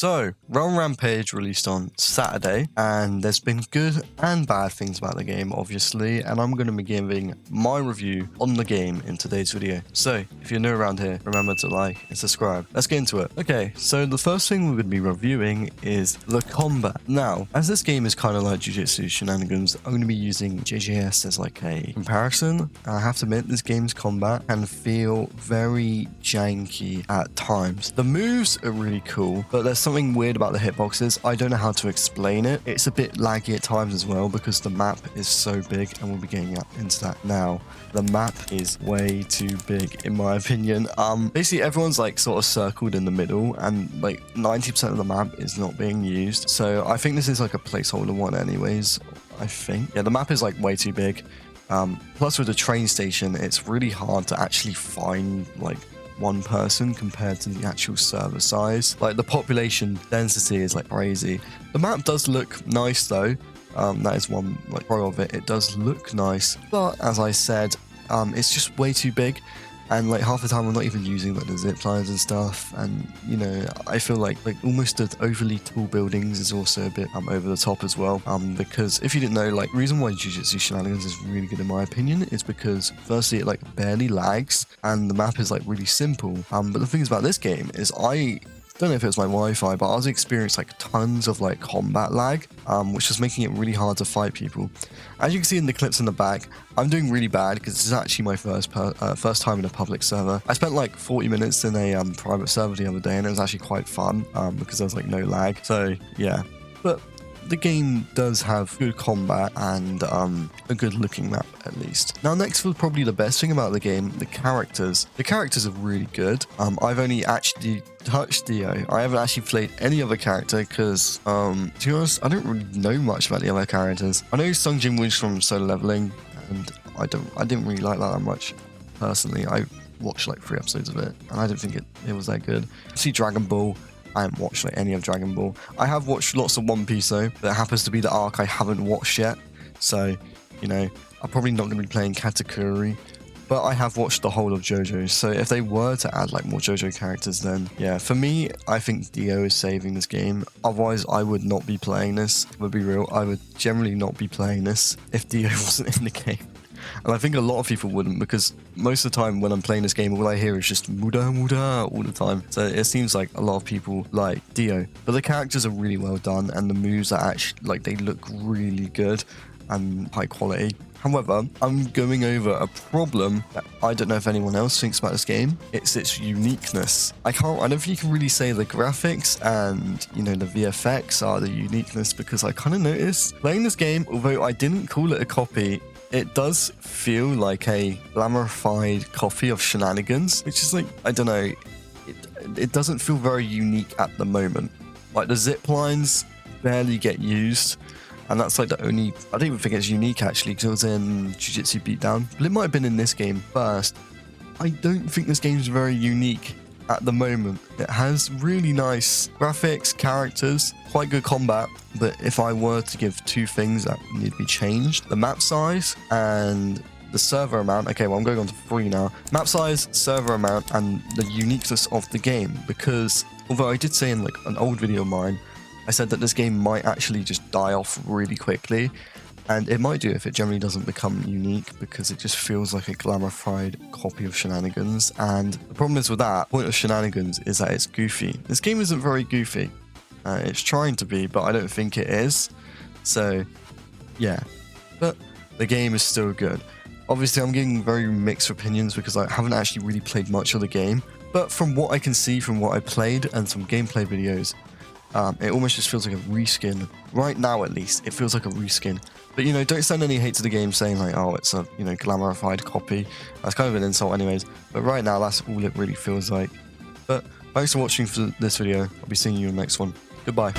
So, Rampage released on Saturday, and there's been good and bad things about the game, obviously, and I'm going to be giving my review on the game in today's video. So, if you're new around here, remember to like and subscribe. Let's get into it. Okay, so the first thing we're going to be reviewing is the combat. Now, as this game is kind of like Jiu-Jitsu Shenanigans, I'm going to be using JJS as like a comparison. I have to admit, this game's combat can feel very janky at times. The moves are really cool, but there's something weird about the hitboxes. I don't know how to explain it. It's a bit laggy at times as well because the map is so big, and we'll be getting into that now. The map is way too big in my opinion. Basically everyone's like sort of circled in the middle, and like 90% of the map is not being used. So I think this is like a placeholder one anyways, I think. Yeah, the map is like way too big. Plus with the train station, it's really hard to actually find like one person compared to the actual server size. Like the population density is like crazy. The map does look nice though. That is one like pro of it. It does look nice, but as I said, it's just way too big. And like half the time I'm not even using like the zip lines and stuff, and you know, I feel like almost the overly tall buildings is also a bit over the top as well. Because if you didn't know, like the reason why Jiu-Jitsu Shenanigans is really good in my opinion is because firstly it like barely lags and the map is like really simple. But the thing is about this game is I don't know if it was my Wi-Fi, but I was experiencing like tons of like combat lag, which was making it really hard to fight people. As you can see in the clips in the back, I'm doing really bad because this is actually my first time in a public server. I spent like 40 minutes in a private server the other day, and it was actually quite fun because there was like no lag. So yeah, but the game does have good combat and a good looking map at least. Now next for probably the best thing about the game, the characters. The characters are really good. I've only actually touched Dio. I haven't actually played any other character because to be honest, I don't really know much about the other characters. I know Sung Jin Woo's from Solo Leveling, and I didn't really like that much personally. I watched like 3 episodes of it and I don't think it was that good. See Dragon Ball, I haven't watched like any of Dragon Ball. I have watched lots of One Piece though. That happens to be the arc I haven't watched yet. So, you know, I'm probably not going to be playing Katakuri, but I have watched the whole of JoJo. So if they were to add like more JoJo characters, then yeah, for me, I think Dio is saving this game. Otherwise, I would not be playing this. To be real, I would generally not be playing this if Dio wasn't in the game. And I think a lot of people wouldn't, because most of the time when I'm playing this game, all I hear is just Muda Muda all the time. So it seems like a lot of people like Dio. But the characters are really well done, and the moves are actually, like, they look really good and high quality. However, I'm going over a problem that I don't know if anyone else thinks about this game. It's its uniqueness. I don't think you can really say the graphics and, you know, the VFX are the uniqueness, because I kind of noticed playing this game, although I didn't call it a copy, it does feel like a glamorified copy of Shenanigans, which is like, I don't know, it doesn't feel very unique at the moment. Like the zip lines barely get used, and that's like the only, I don't even think it's unique actually, because it was in Jiu-Jitsu Beatdown, but it might have been in this game first. I don't think this game's very unique at the moment. It has really nice graphics, characters, quite good combat, but if I were to give 2 things that need to be changed, the map size and the server amount. Okay, well I'm going on to 3 now. Map size, server amount, and the uniqueness of the game, because although I did say in like an old video of mine, I said that this game might actually just die off really quickly, and it might do if it generally doesn't become unique, because it just feels like a glamorified copy of Shenanigans. And the problem is with that, the point of Shenanigans is that it's goofy. This game isn't very goofy. It's trying to be, but I don't think it is. So, yeah. But the game is still good. Obviously, I'm getting very mixed opinions because I haven't actually really played much of the game. But from what I can see, from what I played and some gameplay videos, it almost just feels like a reskin. Right now, at least, it feels like a reskin. But, you know, don't send any hate to the game saying like, oh, it's a, you know, glamorified copy. That's kind of an insult anyways. But right now, that's all it really feels like. But thanks for watching for this video. I'll be seeing you in the next one. Goodbye.